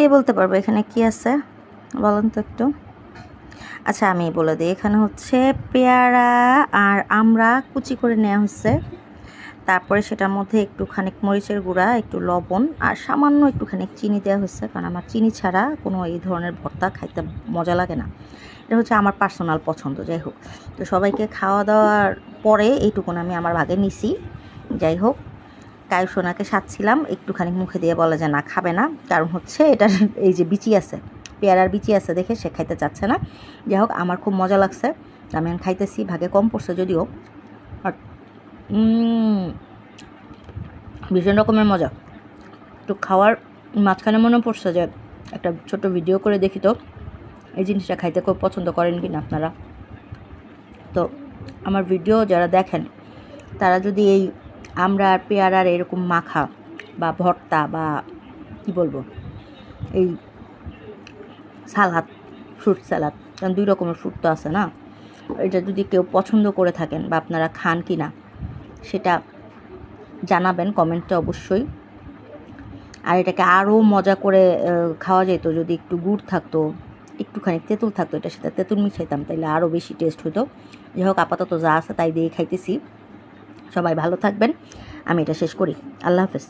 কে বলতে পারবো এখানে কি আছে বলেন তো একটু? আচ্ছা আমি বলে দিই, এখানে হচ্ছে পেয়ারা আর আমরা কুচি করে নেওয়া হচ্ছে, তারপরে সেটার মধ্যে একটুখানি মরিচের গুঁড়া, একটু লবণ আর সামান্য একটুখানি চিনি দেওয়া হচ্ছে, কারণ আমার চিনি ছাড়া কোনো এই ধরনের ভর্তা খাইতে মজা লাগে না। এটা হচ্ছে আমার পার্সোনাল পছন্দ। যাই হোক, তো সবাইকে খাওয়া দাওয়ার পরে এইটুকুন আমি আমার ভাগে নিছি। যাই হোক, কায়ুসোনাকে সাজছিলাম, একটুখানি মুখে দিয়ে বলে যে না খাবে না, কারণ হচ্ছে এটার এই যে বিচি আছে, পেয়ারার বিচি আছে দেখে সে খাইতে চাচ্ছে না। যাই হোক, আমার খুব মজা লাগছে, আমি খাইতেছি, ভাগে কম পড়ছে যদিও, আর ভীষণ রকমের মজা। তো খাওয়ার মাঝখানে মনে পড়ছে যে একটা ছোট ভিডিও করে দেখি তো এই জিনিসটা খাইতে খুব পছন্দ করেন কি না আপনারা। তো আমার ভিডিও যারা দেখেন তারা যদি এই আমরা আর পেয়ারার এরকম মাখা বা ভর্তা বা কী বলবো, এই সালাদ, ফ্রুট স্যালাড, কারণ 2 রকমের ফ্রুট তো আছে না, এটা যদি কেউ পছন্দ করে থাকেন বা আপনারা খান কি না সেটা জানাবেন কমেন্টে অবশ্যই। আর এটাকে আরও মজা করে খাওয়া যেত যদি একটু গুড় থাকতো, একটুখানি তেঁতুল থাকতো, এটার সাথে তেঁতুল মিশাইতাম, তাইলে আরও বেশি টেস্ট হতো। যাই হোক, আপাতত যা আছে তাই দিয়ে খাইতেছি। সবাই ভালো থাকবেন, আমি এটা শেষ করি। আল্লাহ হাফেজ।